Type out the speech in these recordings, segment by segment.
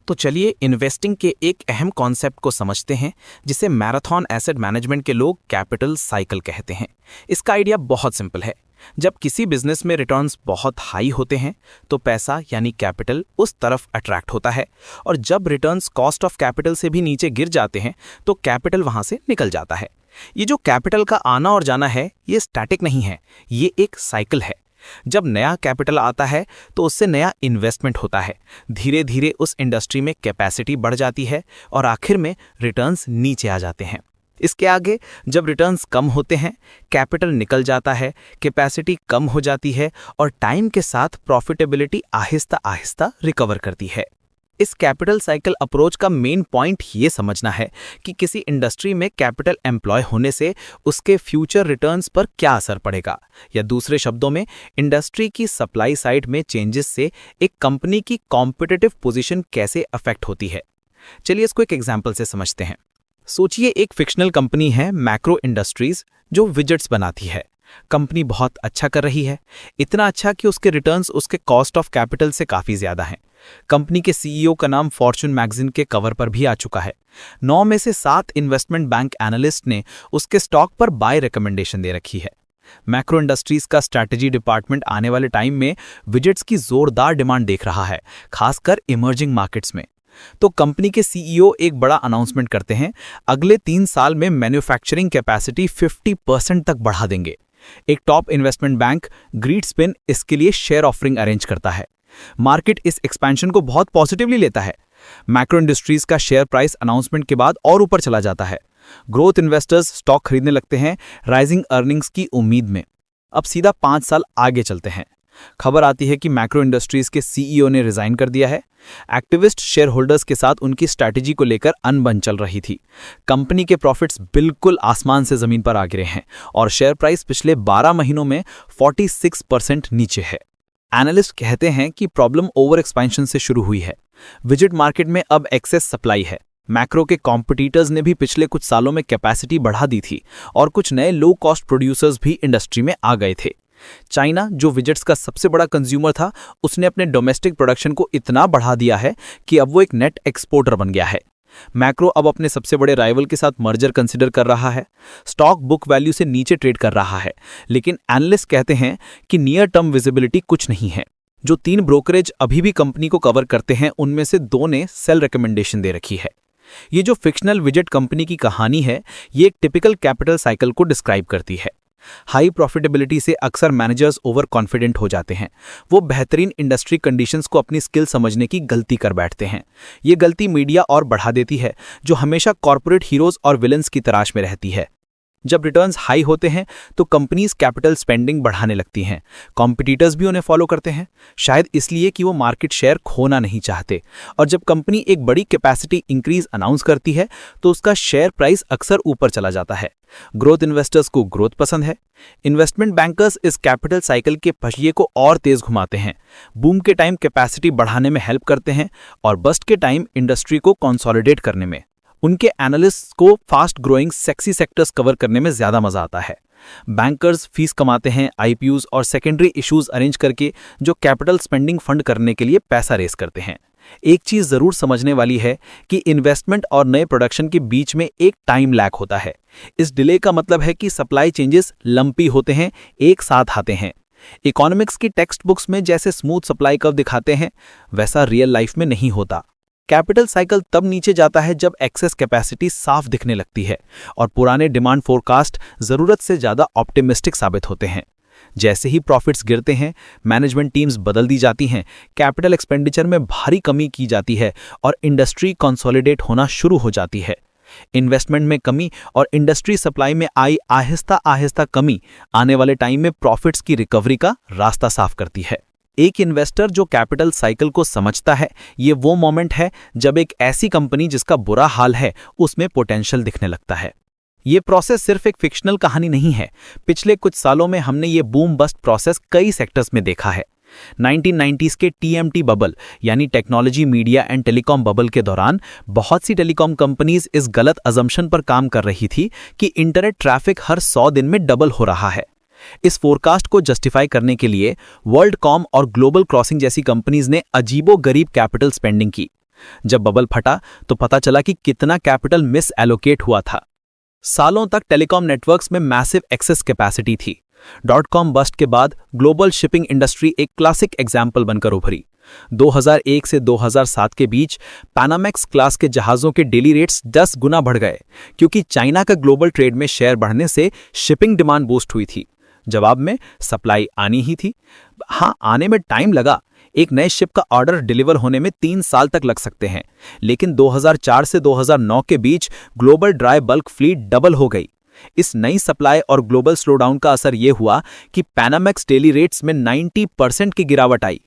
तो चलिए इन्वेस्टिंग के एक अहम कॉन्सेप्ट को समझते हैं जिसे मैराथन एसेट मैनेजमेंट के लोग कैपिटल साइकिल कहते हैं। इसका आइडिया बहुत सिंपल है। जब किसी बिजनेस में रिटर्न्स बहुत हाई होते हैं तो पैसा यानी कैपिटल उस तरफ अट्रैक्ट होता है, और जब रिटर्न्स कॉस्ट ऑफ कैपिटल से भी नीचे गिर जाते हैं तो कैपिटल वहां से निकल जाता है। ये जो कैपिटल का आना और जाना है ये स्टैटिक नहीं है, ये एक साइकिल है। जब नया कैपिटल आता है तो उससे नया इन्वेस्टमेंट होता है, धीरे धीरे उस इंडस्ट्री में कैपेसिटी बढ़ जाती है और आखिर में रिटर्न्स नीचे आ जाते हैं। इसके आगे जब रिटर्न्स कम होते हैं, कैपिटल निकल जाता है, कैपेसिटी कम हो जाती है और टाइम के साथ प्रॉफिटेबिलिटी आहिस्ता आहिस्ता रिकवर करती है। इस कैपिटल साइकिल अप्रोच का मेन पॉइंट ये समझना है कि किसी इंडस्ट्री में कैपिटल एम्प्लॉय होने से उसके फ्यूचर रिटर्न्स पर क्या असर पड़ेगा, या दूसरे शब्दों में इंडस्ट्री की सप्लाई साइड में चेंजेस से एक कंपनी की कॉम्पिटिटिव पोजीशन कैसे अफेक्ट होती है। चलिए इसको एक एग्जांपल से समझते हैं। सोचिए एक फिक्शनल कंपनी है मैक्रो इंडस्ट्रीज जो विजेट्स बनाती है। कंपनी बहुत अच्छा कर रही है, इतना अच्छा कि उसके रिटर्न्स उसके कॉस्ट ऑफ कैपिटल से काफ़ी ज़्यादा हैं। कंपनी के सीईओ का नाम फॉर्च्यून मैगजीन के कवर पर भी आ चुका है। 9 में से 7 इन्वेस्टमेंट बैंक एनालिस्ट ने उसके स्टॉक पर बाय रिकमेंडेशन दे रखी है। मैक्रो इंडस्ट्रीज का स्ट्रैटेजी डिपार्टमेंट आने वाले टाइम में विजेट्स की जोरदार डिमांड देख रहा है, खासकर इमर्जिंग मार्केट्स में। तो कंपनी के सीईओ एक बड़ा अनाउंसमेंट करते हैं, अगले 3 साल में मैन्युफैक्चरिंग कैपेसिटी 50% तक बढ़ा देंगे। एक टॉप इन्वेस्टमेंट बैंक ग्रीडस्पिन इसके लिए शेयर ऑफरिंग अरेंज करता है। मार्केट इस एक्सपेंशन को बहुत पॉजिटिवली लेता है। मैक्रो इंडस्ट्रीज का शेयर प्राइस अनाउंसमेंट के बाद और ऊपर चला जाता है। ग्रोथ इन्वेस्टर्स स्टॉक खरीदने लगते हैं राइजिंग अर्निंग्स की उम्मीद में। अब सीधा 5 साल आगे चलते हैं। खबर आती है कि मैक्रो इंडस्ट्रीज के सीईओ ने रिजाइन कर दिया है। एक्टिविस्ट शेयर होल्डर्स के साथ उनकी स्ट्रैटेजी को लेकर अनबन चल रही थी। कंपनी के प्रॉफिट्स बिल्कुल आसमान से जमीन पर आ गिरे हैं और शेयर प्राइस पिछले 12 महीनों में 46% नीचे है। एनालिस्ट कहते हैं कि प्रॉब्लम ओवर एक्सपेंशन से शुरू हुई है। विजिट मार्केट में अब एक्सेस सप्लाई है। मैक्रो के कॉम्पिटिटर्स ने भी पिछले कुछ सालों में कैपेसिटी बढ़ा दी थी और कुछ नए लो कॉस्ट प्रोड्यूसर्स भी इंडस्ट्री में आ गए थे। चाइना, जो विजेट्स का सबसे बड़ा कंज्यूमर था, उसने अपने डोमेस्टिक प्रोडक्शन को इतना बढ़ा दिया है कि अब वो एक नेट एक्सपोर्टर बन गया है। मैक्रो अब अपने सबसे बड़े राइवल के साथ मर्जर कंसिडर कर रहा है। स्टॉक बुक वैल्यू से नीचे ट्रेड कर रहा है, लेकिन एनालिस्ट कहते हैं कि नियर टर्म विजिबिलिटी कुछ नहीं है। जो 3 ब्रोकरेज अभी भी कंपनी को कवर करते हैं, उनमें से 2 ने सेल रिकमेंडेशन दे रखी है। ये जो फिक्शनल विजेट कंपनी की कहानी है, ये एक टिपिकल कैपिटल साइकिल को डिस्क्राइब करती है। हाई प्रॉफिटेबिलिटी से अक्सर मैनेजर्स ओवर कॉन्फिडेंट हो जाते हैं। वो बेहतरीन इंडस्ट्री कंडीशंस को अपनी स्किल समझने की गलती कर बैठते हैं। ये गलती मीडिया और बढ़ा देती है, जो हमेशा कॉर्पोरेट हीरोज और विलन्स की तलाश में रहती है। जब रिटर्न्स हाई होते हैं तो कंपनीज कैपिटल स्पेंडिंग बढ़ाने लगती हैं। कॉम्पिटिटर्स भी उन्हें फॉलो करते हैं, शायद इसलिए कि वो मार्केट शेयर खोना नहीं चाहते। और जब कंपनी एक बड़ी कैपेसिटी इंक्रीज अनाउंस करती है तो उसका शेयर प्राइस अक्सर ऊपर चला जाता है। ग्रोथ इन्वेस्टर्स को ग्रोथ पसंद है। इन्वेस्टमेंट बैंकर्स इस कैपिटल साइकिल के पहिए को और तेज घुमाते हैं। बूम के टाइम कैपेसिटी बढ़ाने में हेल्प करते हैं और बस्ट के टाइम इंडस्ट्री को कंसोलिडेट करने में। उनके एनालिस्ट्स को fast growing sexy sectors cover करने में ज्यादा मजा आता है। बैंकर्स फीस कमाते हैं आईपीओज और सेकेंडरी इश्यूज अरेंज करके, जो कैपिटल स्पेंडिंग फंड करने के लिए पैसा रेस करते हैं। एक चीज जरूर समझने वाली है कि इन्वेस्टमेंट और नए प्रोडक्शन के बीच में एक टाइम लैग होता है। इस डिले का मतलब है कि सप्लाई चेंजेस लंपी होते हैं, एक साथ आते हैं। इकोनॉमिक्स की टेक्स्ट बुक्स में जैसे स्मूथ सप्लाई कर्व दिखाते हैं, वैसा रियल लाइफ में नहीं होता। कैपिटल साइकिल तब नीचे जाता है जब एक्सेस कैपेसिटी साफ दिखने लगती है और पुराने डिमांड फोरकास्ट जरूरत से ज्यादा ऑप्टिमिस्टिक साबित होते हैं। जैसे ही प्रॉफिट्स गिरते हैं, मैनेजमेंट टीम्स बदल दी जाती हैं, कैपिटल एक्सपेंडिचर में भारी कमी की जाती है और इंडस्ट्री कंसोलिडेट होना शुरू हो जाती है। इन्वेस्टमेंट में कमी और इंडस्ट्री सप्लाई में आई आहिस्ता आहिस्ता कमी आने वाले टाइम में प्रॉफिट्स की रिकवरी का रास्ता साफ करती है। एक इन्वेस्टर जो कैपिटल साइकिल को समझता है, ये वो मोमेंट है जब एक ऐसी कंपनी जिसका बुरा हाल है उसमें पोटेंशियल दिखने लगता है। ये प्रोसेस सिर्फ एक फिक्शनल कहानी नहीं है। पिछले कुछ सालों में हमने ये बूम बस्ट प्रोसेस कई सेक्टर्स में देखा है। 1990s के टीएमटी बबल यानी technology media and telecom bubble के दौरान बहुत सी टेलीकॉम कंपनीज इस गलत अजम्पशन पर काम कर रही थी कि इंटरनेट ट्रैफिक हर 100 दिन में डबल हो रहा है। इस फोरकास्ट को जस्टिफाई करने के लिए वर्ल्डकॉम और ग्लोबल क्रॉसिंग जैसी कंपनीज ने अजीबो गरीब कैपिटल स्पेंडिंग की। जब बबल फटा तो पता चला कि कितना कैपिटल मिस एलोकेट हुआ था। सालों तक टेलीकॉम नेटवर्क्स में मैसिव एक्सेस कैपेसिटी थी। .com बस्ट के बाद ग्लोबल शिपिंग इंडस्ट्री एक क्लासिक एग्जाम्पल बनकर उभरी। 2001 से 2007 के बीच पैनामेक्स क्लास के जहाज़ों के डेली रेट्स 10 गुना बढ़ गए, क्योंकि चाइना का ग्लोबल ट्रेड में शेयर बढ़ने से शिपिंग डिमांड बूस्ट हुई थी। जवाब में सप्लाई आनी ही थी। हाँ, आने में टाइम लगा। एक नए शिप का ऑर्डर डिलीवर होने में 3 साल तक लग सकते हैं, लेकिन 2004 से 2009 के बीच global dry bulk fleet double हो गई। इस नई सप्लाई और ग्लोबल स्लोडाउन का असर यह हुआ कि पैनामेक्स डेली रेट्स में 90% की गिरावट आई।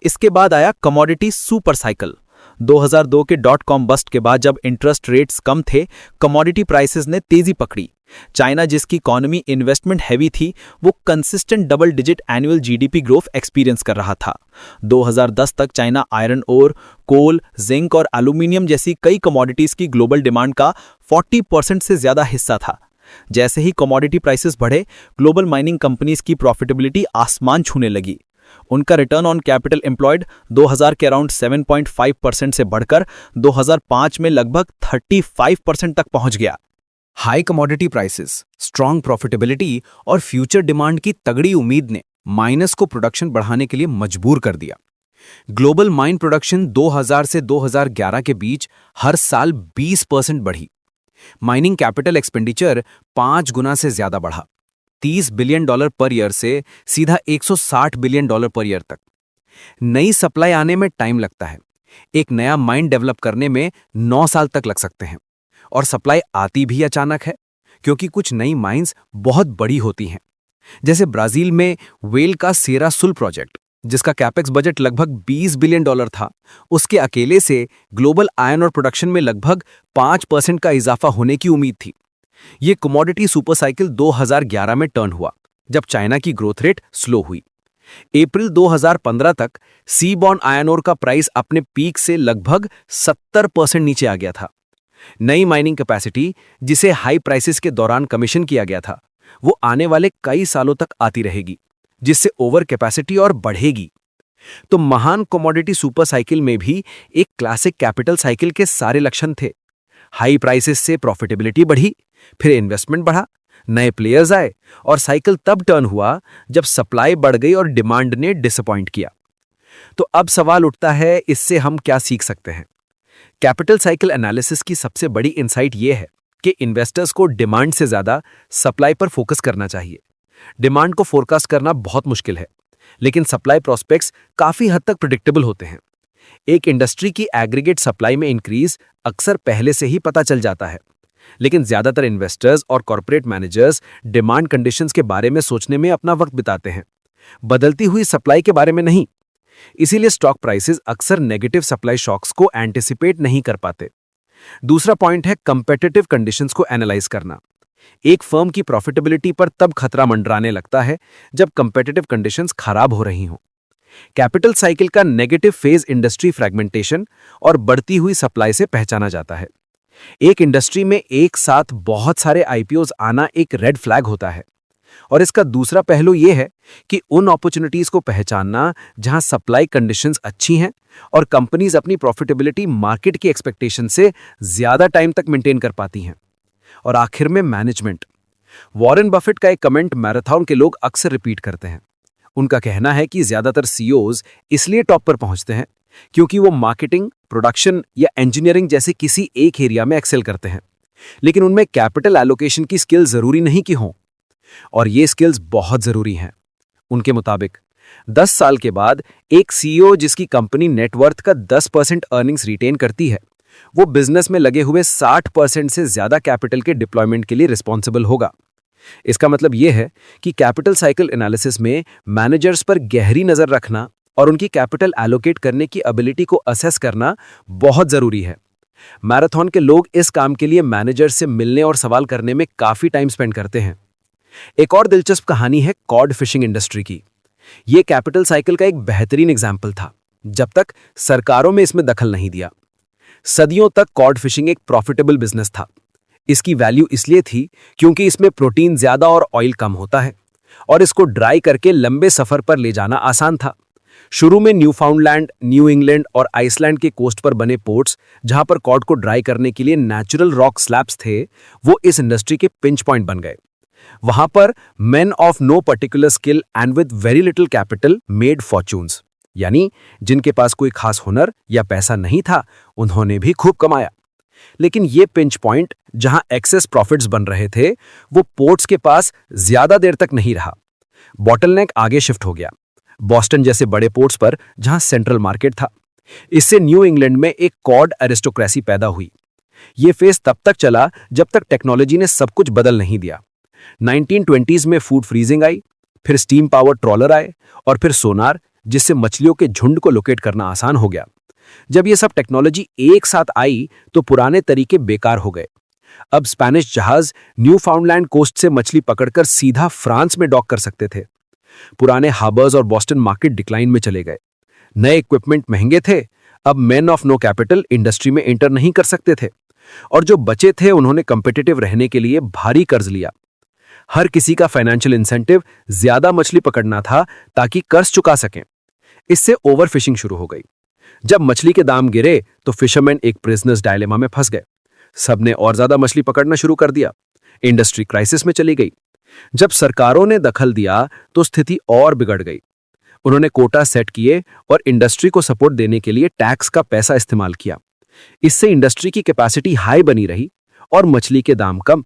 इसके बाद आया कमोडिटी सुपर साइकिल। 2002 के .com बस्ट के बाद जब इंटरेस्ट रेट्स कम थे, कमोडिटी प्राइसेस ने तेजी पकड़ी। चाइना, जिसकी इकोनॉमी इन्वेस्टमेंट हैवी थी, वो consistent double digit annual GDP growth experience कर रहा था। 2010 तक चाइना आयरन ओर, कोल, जिंक और एल्यूमिनियम जैसी कई कमोडिटीज की ग्लोबल डिमांड का 40% से ज्यादा हिस्सा था। जैसे ही कमोडिटी प्राइसेस बढ़े, ग्लोबल माइनिंग कंपनीज की प्रॉफिटेबिलिटी आसमान छूने लगी। उनका रिटर्न ऑन कैपिटल एम्प्लॉयड 2000 के अराउंड 7.5% से बढ़कर 2005 में लगभग 35% तक पहुंच गया। High commodity prices, strong profitability और फ्यूचर डिमांड की तगड़ी उम्मीद ने माइनर्स को प्रोडक्शन बढ़ाने के लिए मजबूर कर दिया। ग्लोबल माइन प्रोडक्शन 2000 से 2011 के बीच हर साल 20% बढ़ी। माइनिंग कैपिटल एक्सपेंडिचर 5 गुना से ज्यादा बढ़ा, $30 बिलियन पर ईयर से सीधा $160 बिलियन पर ईयर तक। नई सप्लाई आने में टाइम लगता है। एक नया माइन डेवलप करने में 9 साल तक लग सकते हैं, और सप्लाई आती भी अचानक है, क्योंकि कुछ नई माइंस बहुत बड़ी होती हैं। जैसे ब्राजील में वेल का सेरा सुल प्रोजेक्ट, जिसका कैपेक्स बजट लगभग $20 बिलियन था, उसके अकेले से ग्लोबल आयरन और प्रोडक्शन में लगभग 5% का इजाफा होने की उम्मीद थी। ये कमोडिटी सुपर साइकिल 2011 में टर्न हुआ, जब चाइना की ग्रोथ रेट स्लो हुई। अप्रैल 2015 तक सीबॉर्न आयरन ओर का प्राइस अपने पीक से लगभग 70% नीचे आ गया था। नई माइनिंग कैपेसिटी, जिसे हाई प्राइसेस के दौरान कमीशन किया गया था, वो आने वाले कई सालों तक आती रहेगी, जिससे ओवर कैपेसिटी और बढ़ेगी। तो महान कमोडिटी सुपर साइकिल में भी एक क्लासिक कैपिटल साइकिल के सारे लक्षण थे। हाई प्राइसेस से प्रॉफिटेबिलिटी बढ़ी, फिर इन्वेस्टमेंट बढ़ा, नए प्लेयर्स आए, और साइकिल तब टर्न हुआ जब सप्लाई बढ़ गई और डिमांड ने डिसअपॉइंट किया। तो अब सवाल उठता है, इससे हम क्या सीख सकते हैं? कैपिटल साइकिल एनालिसिस की सबसे बड़ी इंसाइट यह है कि इन्वेस्टर्स को डिमांड से ज्यादा सप्लाई पर फोकस करना चाहिए। डिमांड को फोरकास्ट करना बहुत मुश्किल है, लेकिन सप्लाई प्रोस्पेक्ट्स काफी हद तक प्रेडिक्टेबल होते हैं। एक इंडस्ट्री की एग्रीगेट सप्लाई में इंक्रीज अक्सर पहले से ही पता चल जाता है, लेकिन ज्यादातर इन्वेस्टर्स और कॉर्पोरेट मैनेजर्स डिमांड कंडीशंस के बारे में सोचने में अपना वक्त बिताते हैं, बदलती हुई सप्लाई के बारे में नहीं। इसीलिए स्टॉक प्राइसेस अक्सर नेगेटिव सप्लाई शॉक्स को एंटिसिपेट नहीं कर पाते। दूसरा पॉइंट है कंपेटिटिव कंडीशंस को एनालाइज करना। एक फर्म की प्रॉफिटेबिलिटी पर तब खतरा मंडराने लगता है जब कंपेटिटिव कंडीशंस खराब हो रही हों। कैपिटल साइकिल का नेगेटिव फेज इंडस्ट्री फ्रैगमेंटेशन और बढ़ती हुई सप्लाई से पहचाना जाता है। एक इंडस्ट्री में एक साथ बहुत सारे आईपीओज आना एक रेड फ्लैग होता है, और इसका दूसरा पहलू यह है कि उन अपॉर्चुनिटीज को पहचानना जहां सप्लाई कंडीशंस अच्छी हैं और कंपनीज अपनी प्रॉफिटेबिलिटी मार्केट की एक्सपेक्टेशन से ज्यादा टाइम तक मेंटेन कर पाती हैं। और आखिर में मैनेजमेंट। वॉरेन बफेट का एक कमेंट मैराथन के लोग अक्सर रिपीट करते हैं। उनका कहना है कि ज्यादातर सीईओज इसलिए टॉप पर पहुंचते हैं क्योंकि वो मार्केटिंग, प्रोडक्शन या इंजीनियरिंग जैसे किसी एक एरिया में एक्सेल करते हैं, लेकिन उनमें कैपिटल एलोकेशन की स्किल जरूरी नहीं कि हों, और ये स्किल्स बहुत जरूरी हैं। उनके मुताबिक 10 साल के बाद एक सीईओ जिसकी कंपनी नेटवर्थ का 10% अर्निंग्स रिटेन करती है, वो बिजनेस में लगे हुए 60% से ज्यादा कैपिटल के डिप्लॉयमेंट के लिए रिस्पॉन्सिबल होगा। इसका मतलब यह है कि कैपिटल साइकिल एनालिसिस में मैनेजर्स पर गहरी नजर रखना और उनकी कैपिटल एलोकेट करने की एबिलिटी को असेस करना बहुत जरूरी है। मैराथन के लोग इस काम के लिए मैनेजर्स से मिलने और सवाल करने में काफी टाइम स्पेंड करते हैं। एक और दिलचस्प कहानी है कॉड फिशिंग इंडस्ट्री की। यह कैपिटल साइकिल का एक बेहतरीन एग्जाम्पल था, जब तक सरकारों में इसमें दखल नहीं दिया। सदियों तक कॉड फिशिंग एक प्रॉफिटेबल बिजनेस था। इसकी वैल्यू इसलिए थी क्योंकि इसमें प्रोटीन ज्यादा और ऑयल कम होता है, और इसको ड्राई करके लंबे सफर पर ले जाना आसान था। शुरू में न्यूफाउंडलैंड, न्यू इंग्लैंड और आइसलैंड के कोस्ट पर बने पोर्ट्स, जहां पर कॉड को ड्राई करने के लिए नेचुरल रॉक स्लैब्स थे, वो इस इंडस्ट्री के पिंच पॉइंट बन गए। वहां पर men of no particular skill and with very little capital made fortunes, यानी जिनके पास कोई खास हुनर या पैसा नहीं था, उन्होंने भी खूब कमाया। लेकिन ये पिंच पॉइंट जहां एक्सेस प्रॉफिट्स बन रहे थे, वो पोर्ट्स के पास ज्यादा देर तक नहीं रहा। बॉटलनेक आगे शिफ्ट हो गया, बॉस्टन जैसे बड़े पोर्ट्स पर जहां सेंट्रल मार्केट था। इससे न्यू इंग्लैंड में एक कॉड एरिस्टोक्रेसी पैदा हुई। ये फेज तब तक चला जब तक टेक्नोलॉजी ने सब कुछ बदल नहीं दिया। 1920s में फूड फ्रीजिंग आई, फिर स्टीम पावर ट्रॉलर आए और फिर सोनार, जिससे मछलियों के झुंड को लोकेट करना आसान हो गया। जब ये सब टेक्नोलॉजी एक साथ आई तो पुराने तरीके बेकार हो गए। अब स्पेनिश जहाज न्यूफाउंडलैंड कोस्ट से मछली पकड़कर सीधा फ्रांस में डॉक कर सकते थे। पुराने हार्बर्स और बॉस्टन मार्केट डिक्लाइन में चले गए। नए इक्विपमेंट महंगे थे। अब man of no capital industry में एंटर नहीं कर सकते थे, और जो बचे थे उन्होंने कंपिटिटिव रहने के लिए भारी कर्ज लिया। हर किसी का फाइनेंशियल इंसेंटिव ज्यादा मछली पकड़ना था ताकि कर्ज चुका सकें। इससे ओवरफिशिंग शुरू हो गई। जब मछली के दाम गिरे तो फिशरमैन एक प्रिजनर्स डायलेमा में फंस गए। सबने और ज्यादा मछली पकड़ना शुरू कर दिया। इंडस्ट्री क्राइसिस में चली गई। जब सरकारों ने दखल दिया तो स्थिति और बिगड़ गई। उन्होंने कोटा सेट किए और इंडस्ट्री को सपोर्ट देने के लिए टैक्स का पैसा इस्तेमाल किया। इससे इंडस्ट्री की कैपेसिटी हाई बनी रही और मछली के दाम कम।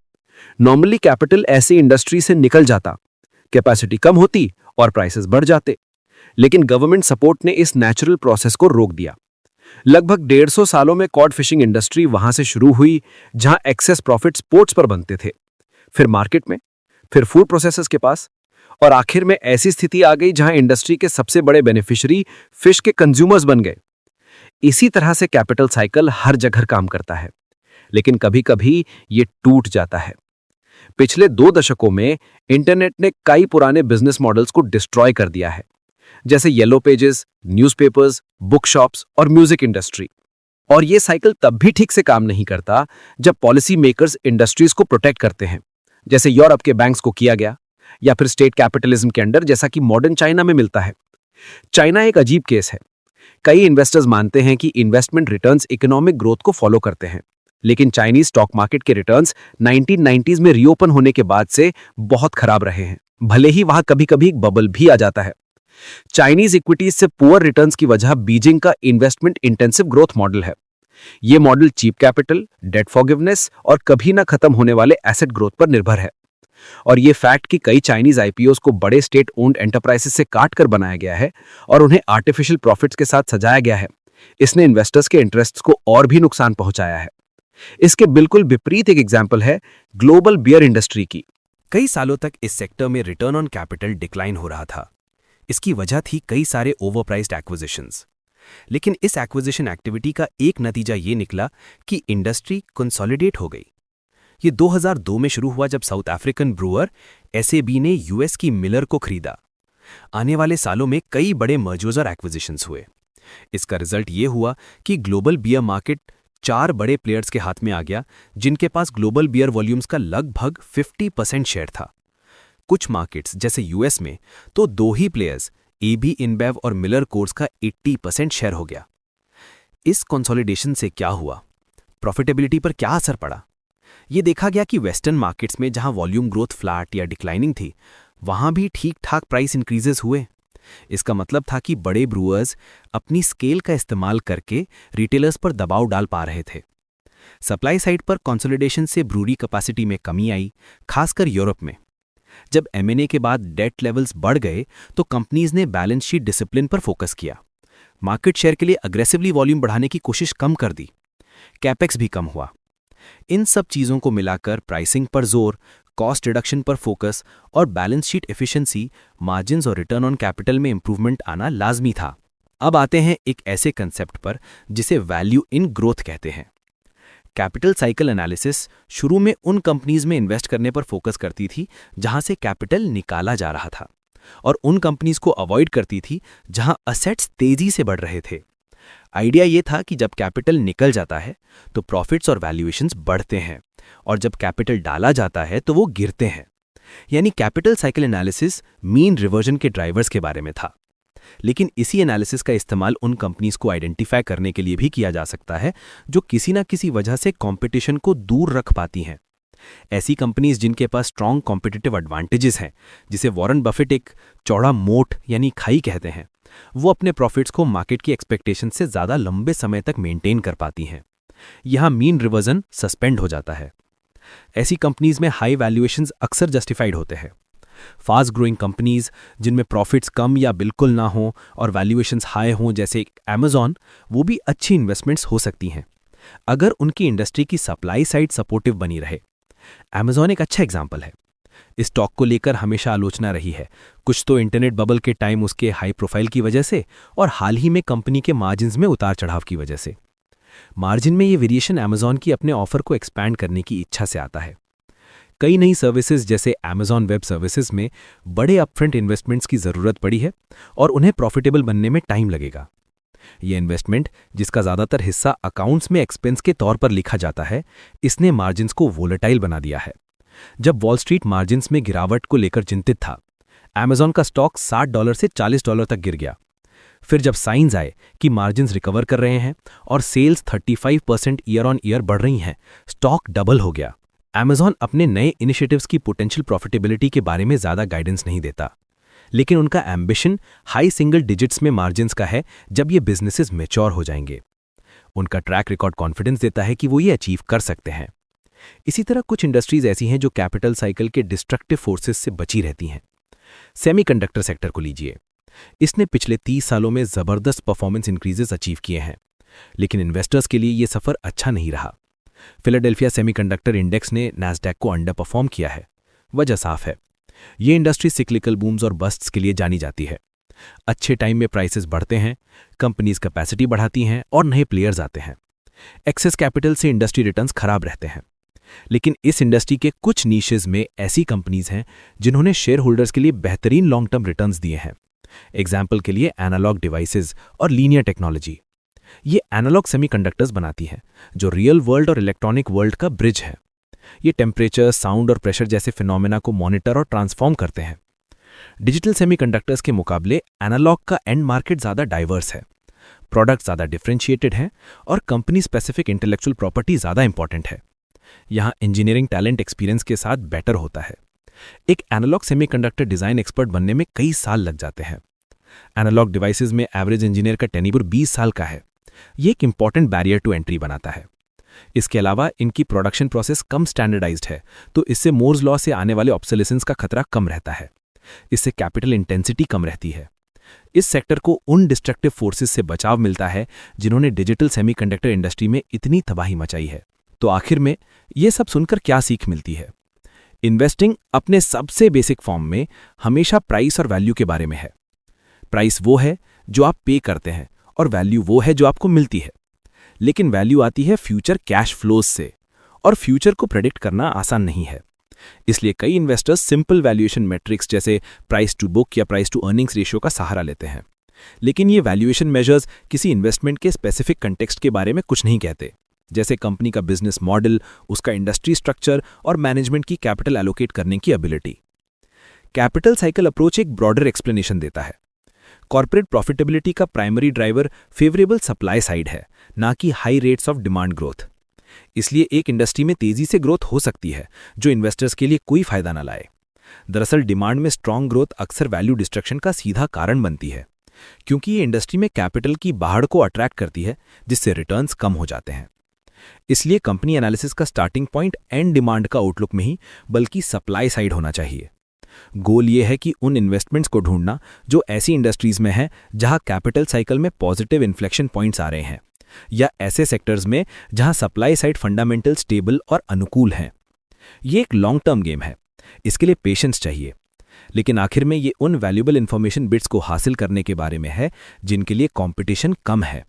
नॉर्मली कैपिटल ऐसी इंडस्ट्री से निकल जाता, कैपेसिटी कम होती और प्राइसेस बढ़ जाते। लेकिन गवर्नमेंट सपोर्ट ने इस नेचुरल प्रोसेस को रोक दिया। लगभग 150 सालों में कॉड फिशिंग इंडस्ट्री वहां से शुरू हुई जहां एक्सेस प्रॉफिट्स पोर्ट्स पर बनते थे, फिर मार्केट में, फिर फूड प्रोसेसर्स के पास, और आखिर में ऐसी स्थिति आ गई जहां इंडस्ट्री के सबसे बड़े बेनिफिशियरी फिश के कंज्यूमर्स बन गए। इसी तरह से कैपिटल साइकिल हर जगह काम करता है, लेकिन कभी-कभी ये टूट जाता है। पिछले 2 दशकों में इंटरनेट ने कई पुराने बिजनेस मॉडल्स को डिस्ट्रॉय कर दिया है, जैसे yellow pages, newspapers, book shops और म्यूजिक इंडस्ट्री। और ये साइकिल तब भी ठीक से काम नहीं करता जब पॉलिसी मेकर्स इंडस्ट्रीज को प्रोटेक्ट करते हैं, जैसे यूरोप के बैंक्स को किया गया, या फिर स्टेट कैपिटलिज्म के अंडर, जैसा कि मॉडर्न चाइना में मिलता है। चाइना एक अजीब केस है। कई इन्वेस्टर्स मानते हैं कि इन्वेस्टमेंट रिटर्न्स इकोनॉमिक ग्रोथ को फॉलो करते हैं, लेकिन चाइनीज स्टॉक मार्केट के रिटर्न्स 1990s में रीओपन होने के बाद से बहुत खराब रहे हैं, भले ही वहां कभी-कभी एक बबल भी आ जाता है। चाइनीज इक्विटीज से पुअर रिटर्न्स की वजह बीजिंग का इन्वेस्टमेंट इंटेंसिव ग्रोथ मॉडल है। यह model cheap capital, debt forgiveness और कभी ना खत्म होने वाले एसेट ग्रोथ पर निर्भर है। और ये फैक्ट कि कई चाइनीज आईपीओस को बड़े स्टेट ओन्ड एंटरप्राइजेस से काट कर बनाया गया है और उन्हें आर्टिफिशियल प्रॉफिट्स के साथ सजाया गया है, इसने इन्वेस्टर्स के इंटरेस्ट्स को और भी नुकसान पहुंचाया है। इसके बिल्कुल विपरीत एक एग्जाम्पल है ग्लोबल बियर इंडस्ट्री की। कई सालों तक इस सेक्टर में रिटर्न ऑन कैपिटल डिक्लाइन हो रहा था। इसकी वजह थी कई सारे ओवरप्राइस्ड एक्विजिशंस। लेकिन इस एक्विजिशन एक्टिविटी का एक नतीजा ये निकला कि इंडस्ट्री कंसोलिडेट हो गई। ये 2002 में शुरू हुआ जब साउथ अफ्रीकन ब्रूअर एसएबी ने यूएस की मिलर को खरीदा। आने वाले सालों में कई बड़े मर्जर्स और एक्विजिशंस हुए। इसका रिजल्ट ये हुआ कि ग्लोबल बियर मार्केट 4 बड़े प्लेयर्स के हाथ में आ गया, जिनके पास ग्लोबल बियर वॉल्यूम्स का लगभग 50% शेयर था। कुछ मार्केट्स जैसे यूएस में तो 2 ही प्लेयर्स, एबी इनबेव और मिलर कोर्स का 80% शेयर हो गया। इस कंसोलिडेशन से क्या हुआ? प्रॉफिटेबिलिटी पर क्या असर पड़ा? ये देखा गया कि वेस्टर्न मार्केट्स में जहां वॉल्यूम ग्रोथ फ्लैट या डिक्लाइनिंग थी, वहां भी ठीक-ठाक प्राइस इंक्रीजेस हुए। इसका मतलब था कि बड़े ब्रूअर्स अपनी स्केल का इस्तेमाल करके रिटेलर्स पर दबाव डाल पा रहे थे। सप्लाई साइड पर कंसोलिडेशन से ब्रूरी कैपेसिटी में कमी आई, खासकर यूरोप में। जब एमएनए के बाद डेट लेवल्स बढ़ गए तो कंपनीज ने बैलेंस शीट डिसिप्लिन पर फोकस किया। मार्केट शेयर के लिए अग्रेसिवली वॉल्यूम बढ़ाने की कोशिश कम कर दी। कैपेक्स भी कम हुआ। इन सब चीजों को मिलाकर प्राइसिंग पर जोर, कॉस्ट रिडक्शन पर फोकस और बैलेंस शीट एफिशिएंसी, मार्जिन्स और रिटर्न ऑन कैपिटल में इंप्रूवमेंट आना लाजमी था। अब आते हैं एक ऐसे कंसेप्ट पर जिसे वैल्यू इन ग्रोथ कहते हैं। कैपिटल साइकिल एनालिसिस शुरू में उन कंपनीज में इन्वेस्ट करने पर फोकस करती थी जहां से कैपिटल निकाला जा रहा था, और उन कंपनीज को अवॉइड करती थी जहां असेट्स तेजी से बढ़ रहे थे। आइडिया ये था कि जब कैपिटल निकल जाता है तो प्रॉफिट्स और वैल्यूएशंस बढ़ते हैं, और जब कैपिटल डाला जाता है तो वो गिरते हैं। यानी capital cycle analysis mean reversion के ड्राइवर्स के बारे में था। लेकिन इसी एनालिसिस का इस्तेमाल उन कंपनीज को आइडेंटिफाई करने के लिए भी किया जा सकता है जो किसी ना किसी वजह से कंपटीशन को दूर रख पाती हैं। ऐसी कंपनीज जिनके पास स्ट्रांग कॉम्पिटिटिव एडवांटेजेस हैं, जिसे वॉरेन बफेट एक चौड़ा मोट यानी खाई कहते हैं, वो अपने प्रॉफिट्स को मार्केट की एक्सपेक्टेशन से ज़्यादा लंबे समय तक मेंटेन कर पाती हैं। यहाँ मीन रिवर्जन सस्पेंड हो जाता है। ऐसी कंपनीज में हाई वैल्यूएशंस अक्सर जस्टिफाइड होते हैं। फास्ट ग्रोइंग कंपनीज जिनमें प्रॉफिट्स कम या बिल्कुल ना हो और वैल्यूएशंस हाई हों, जैसे Amazon, वो भी अच्छी इन्वेस्टमेंट्स हो सकती हैं अगर उनकी इंडस्ट्री की सप्लाई साइड सपोर्टिव बनी रहे। Amazon एक अच्छा एग्जाम्पल है। इस स्टॉक को लेकर हमेशा आलोचना रही है, कुछ तो इंटरनेट बबल के टाइम उसके हाई प्रोफाइल की वजह से, और हाल ही में कंपनी के मार्जिन्स में उतार चढ़ाव की वजह से। मार्जिन में ये वेरिएशन Amazon की अपने ऑफर को एक्सपैंड करने की इच्छा से आता है। कई नई सर्विसेज जैसे Amazon वेब सर्विसेज में बड़े अपफ्रंट इन्वेस्टमेंट्स की ज़रूरत पड़ी है और उन्हें प्रॉफिटेबल बनने में टाइम लगेगा। ये इन्वेस्टमेंट, जिसका ज़्यादातर हिस्सा अकाउंट्स में एक्सपेंस के तौर पर लिखा जाता है, इसने मार्जिन्स को वोलेटाइल बना दिया है। जब वॉल स्ट्रीट मार्जिन्स में गिरावट को लेकर चिंतित था, Amazon का स्टॉक $60 से $40 तक गिर गया। फिर जब साइंस आए कि मार्जिन्स रिकवर कर रहे हैं और सेल्स 35% ईयर ऑन ईयर बढ़ रही हैं, स्टॉक डबल हो गया। Amazon अपने नए इनिशिएटिव्स की पोटेंशियल प्रॉफिटेबिलिटी के बारे में ज़्यादा गाइडेंस नहीं देता, लेकिन उनका एम्बिशन हाई सिंगल डिजिट्स में मार्जिन्स का है जब ये बिजनेसेस मैच्योर हो जाएंगे। उनका ट्रैक रिकॉर्ड कॉन्फिडेंस देता है कि वो ये अचीव कर सकते हैं। इसी तरह कुछ इंडस्ट्रीज ऐसी हैं जो कैपिटल साइकिल के डिस्ट्रक्टिव फोर्सेस से बची रहती हैं। सेमीकंडक्टर सेक्टर को लीजिए। इसने पिछले 30 सालों में ज़बरदस्त परफॉर्मेंस इंक्रीजेस अचीव किए हैं, लेकिन इन्वेस्टर्स के लिए ये सफ़र अच्छा नहीं रहा। फिलाडेल्फिया सेमीकंडक्टर इंडेक्स ने नैस्डैक को अंडर परफॉर्म किया है। वजह साफ है, ये इंडस्ट्री सिक्लिकल बूम्स और बस्ट्स के लिए जानी जाती है। अच्छे टाइम में प्राइसेस बढ़ते हैं, कंपनीज कैपेसिटी बढ़ाती हैं और नए प्लेयर्स आते हैं। एक्सेस कैपिटल से इंडस्ट्री रिटर्न्स खराब रहते हैं। लेकिन इस इंडस्ट्री के कुछ नीशेज में ऐसी कंपनीज हैं जिन्होंने शेयर होल्डर्स के लिए बेहतरीन लॉन्ग टर्म रिटर्न्स दिए हैं। एग्जाम्पल के लिए एनालॉग डिवाइसेज और लीनियर टेक्नोलॉजी। ये एनालॉग सेमीकंडक्टर्स बनाती है जो रियल वर्ल्ड और इलेक्ट्रॉनिक वर्ल्ड का ब्रिज है। ये टेम्परेचर, साउंड और प्रेशर जैसे फिनोमेना को मॉनिटर और ट्रांसफॉर्म करते हैं। डिजिटल सेमीकंडक्टर्स के मुकाबले एनालॉग का एंड मार्केट ज़्यादा डाइवर्स है, प्रोडक्ट ज़्यादा डिफरेंशिएटेड हैं और कंपनी स्पेसिफिक इंटेलेक्चुअल प्रॉपर्टी ज़्यादा इंपॉर्टेंट है। यहाँ इंजीनियरिंग टैलेंट एक्सपीरियंस के साथ बेटर होता है। एक एनालॉग सेमीकंडक्टर डिज़ाइन एक्सपर्ट बनने में कई साल लग जाते हैं। एनालॉग डिवाइसेज में एवरेज इंजीनियर का टेन्योर 20 साल का है। ये एक इंपॉर्टेंट बैरियर टू एंट्री बनाता है। इसके अलावा इनकी प्रोडक्शन प्रोसेस कम स्टैंडर्डाइज्ड है, तो इससे मोर्स लॉ से आने वाले ऑब्सोलेसेंस का खतरा कम रहता है। इससे कैपिटल इंटेंसिटी कम रहती है। इस सेक्टर को उन डिस्ट्रक्टिव फोर्सेस से बचाव मिलता है जिन्होंने डिजिटल सेमीकंडक्टर इंडस्ट्री में इतनी तबाही मचाई है। तो आखिर में ये सब सुनकर क्या सीख मिलती है? इन्वेस्टिंग अपने सबसे बेसिक फॉर्म में हमेशा प्राइस और वैल्यू के बारे में है। प्राइस वो है जो आप पे करते हैं और वैल्यू वो है जो आपको मिलती है। लेकिन वैल्यू आती है फ्यूचर कैश फ्लोज से, और फ्यूचर को प्रेडिक्ट करना आसान नहीं है। इसलिए कई इन्वेस्टर्स सिंपल वैल्यूएशन मैट्रिक्स जैसे प्राइस टू बुक या प्राइस टू अर्निंग्स रेशियो का सहारा लेते हैं। लेकिन ये वैल्यूएशन मेजर्स किसी इन्वेस्टमेंट के स्पेसिफिक कंटेक्स्ट के बारे में कुछ नहीं कहते, जैसे कंपनी का बिजनेस मॉडल, उसका इंडस्ट्री स्ट्रक्चर और मैनेजमेंट की कैपिटल एलोकेट करने की एबिलिटी। कैपिटल साइकिल अप्रोच एक ब्रॉडर एक्सप्लेनेशन देता है। कॉर्पोरेट प्रॉफिटेबिलिटी का primary driver favourable supply side है, ना कि high rates of demand growth. इसलिए एक इंडस्ट्री में तेजी से ग्रोथ हो सकती है जो इन्वेस्टर्स के लिए कोई फायदा न लाए। दरअसल डिमांड में स्ट्रांग ग्रोथ अक्सर वैल्यू डिस्ट्रक्शन का सीधा कारण बनती है, क्योंकि ये इंडस्ट्री में कैपिटल की बाहर को अट्रैक्ट करती है, जिससे रिटर्न्स कम हो जाते हैं। इसलिए कंपनी एनालिसिस का स्टार्टिंग पॉइंट एंड डिमांड का आउटलुक में ही बल्कि सप्लाई साइड होना चाहिए। गोल ये है कि उन इन्वेस्टमेंट्स को ढूंढना जो ऐसी इंडस्ट्रीज में है जहां कैपिटल साइकिल में पॉजिटिव इन्फ्लेक्शन पॉइंट्स आ रहे हैं, या ऐसे सेक्टर्स में जहां सप्लाई साइड फंडामेंटल स्टेबल और अनुकूल हैं। ये एक लॉन्ग टर्म गेम है, इसके लिए पेशेंस चाहिए। लेकिन आखिर में ये उन वैल्यूएबल इंफॉर्मेशन बिट्स को हासिल करने के बारे में है जिनके लिए कंपटीशन कम है।